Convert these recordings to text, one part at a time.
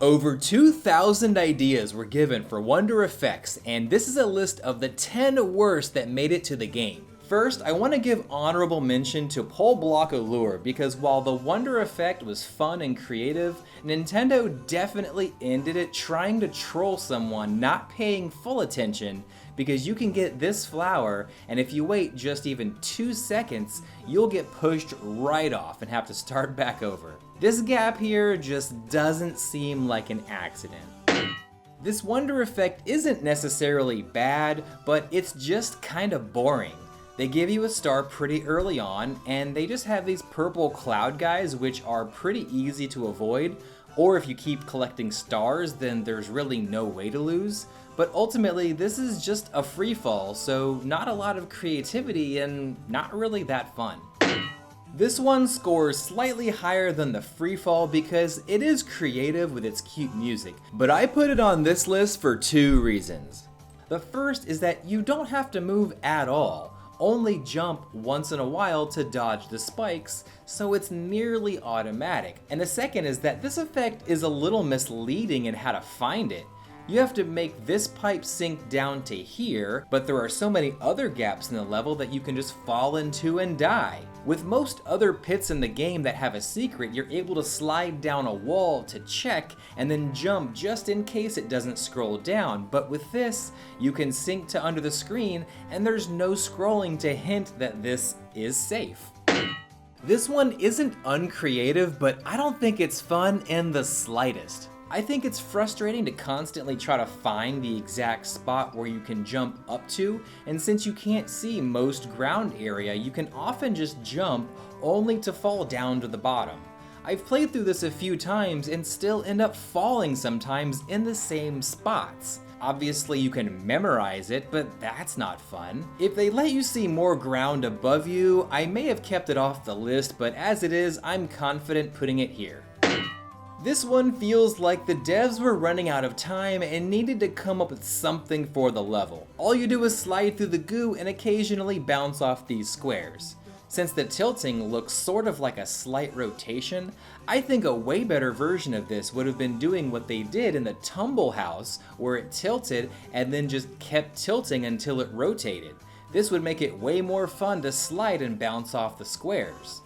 Over 2,000 ideas were given for Wonder Effects, and this is a list of the 10 worst that made it to the game. First, I want to give honorable mention to Pole Block Allure because while the Wonder Effect was fun and creative, Nintendo definitely ended it trying to troll someone not paying full attention because you can get this flower and if you wait just even 2 seconds, you'll get pushed right off and have to start back over. This gap here just doesn't seem like an accident. This Wonder Effect isn't necessarily bad, but it's just kind of boring. They give you a star pretty early on, and they just have these purple cloud guys which are pretty easy to avoid, or if you keep collecting stars then there's really no way to lose. But ultimately this is just a free fall, so not a lot of creativity and not really that fun. This one scores slightly higher than the free fall because it is creative with its cute music, but I put it on this list for 2 reasons. The first is that you don't have to move at all. Only jump once in a while to dodge the spikes, so it's nearly automatic. And the second is that this effect is a little misleading in how to find it. You have to make this pipe sink down to here, but there are so many other gaps in the level that you can just fall into and die. With most other pits in the game that have a secret, you're able to slide down a wall to check and then jump just in case it doesn't scroll down, but with this, you can sink to under the screen and there's no scrolling to hint that this is safe. This one isn't uncreative, but I don't think it's fun in the slightest. I think it's frustrating to constantly try to find the exact spot where you can jump up to, and since you can't see most ground area, you can often just jump only to fall down to the bottom. I've played through this a few times and still end up falling sometimes in the same spots. Obviously you can memorize it, but that's not fun. If they let you see more ground above you, I may have kept it off the list, but as it is, I'm confident putting it here. This one feels like the devs were running out of time and needed to come up with something for the level. All you do is slide through the goo and occasionally bounce off these squares. Since the tilting looks sort of like a slight rotation, I think a way better version of this would have been doing what they did in the Tumble House, where it tilted and then just kept tilting until it rotated. This would make it way more fun to slide and bounce off the squares.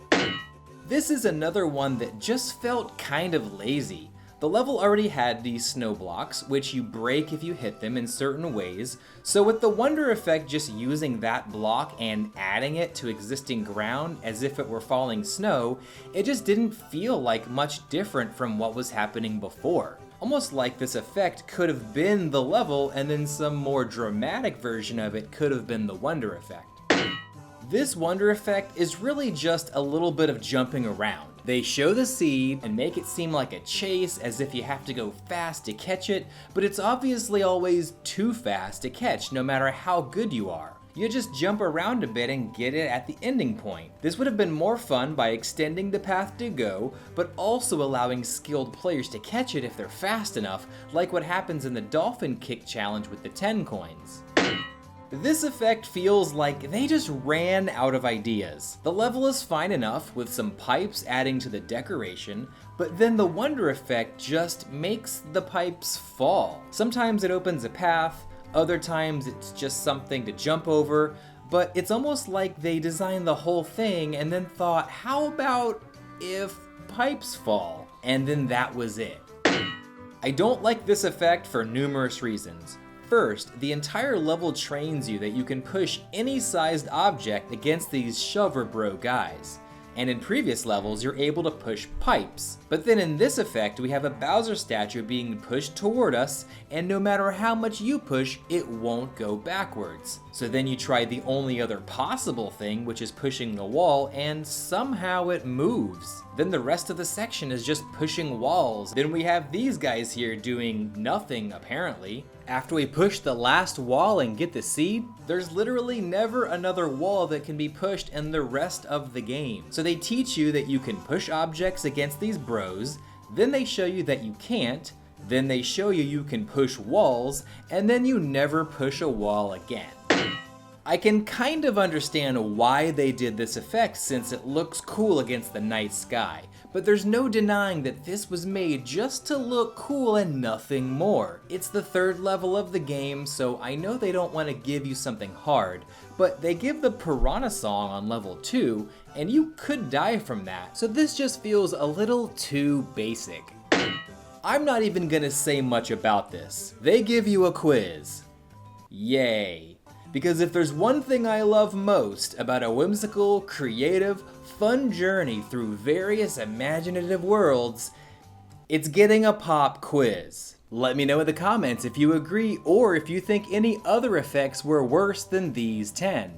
This is another one that just felt kind of lazy. The level already had these snow blocks, which you break if you hit them in certain ways, so with the Wonder Effect just using that block and adding it to existing ground as if it were falling snow, it just didn't feel like much different from what was happening before. Almost like this effect could have been the level and then some more dramatic version of it could have been the Wonder Effect. This Wonder Effect is really just a little bit of jumping around. They show the seed and make it seem like a chase as if you have to go fast to catch it, but it's obviously always too fast to catch no matter how good you are. You just jump around a bit and get it at the ending point. This would have been more fun by extending the path to go, but also allowing skilled players to catch it if they're fast enough, like what happens in the Dolphin Kick challenge with the 10 coins. This effect feels like they just ran out of ideas. The level is fine enough with some pipes adding to the decoration, but then the Wonder Effect just makes the pipes fall. Sometimes it opens a path, other times it's just something to jump over, but it's almost like they designed the whole thing and then thought, how about if pipes fall? And then that was it. I don't like this effect for numerous reasons. First, the entire level trains you that you can push any sized object against these shover bro guys. And in previous levels, you're able to push pipes. But then in this effect, we have a Bowser statue being pushed toward us, and no matter how much you push, it won't go backwards. So then you try the only other possible thing, which is pushing the wall, and somehow it moves. Then the rest of the section is just pushing walls. Then we have these guys here doing nothing, apparently. After we push the last wall and get the seed, there's literally never another wall that can be pushed in the rest of the game. So they teach you that you can push objects against these bros, then they show you that you can't, then they show you you can push walls, and then you never push a wall again. I can kind of understand why they did this effect since it looks cool against the night sky, but there's no denying that this was made just to look cool and nothing more. It's the third level of the game, so I know they don't want to give you something hard, but they give the Piranha song on level 2, and you could die from that, so this just feels a little too basic. I'm not even gonna say much about this. They give you a quiz. Yay. Because if there's one thing I love most about a whimsical, creative, fun journey through various imaginative worlds, it's getting a pop quiz. Let me know in the comments if you agree or if you think any other effects were worse than these 10.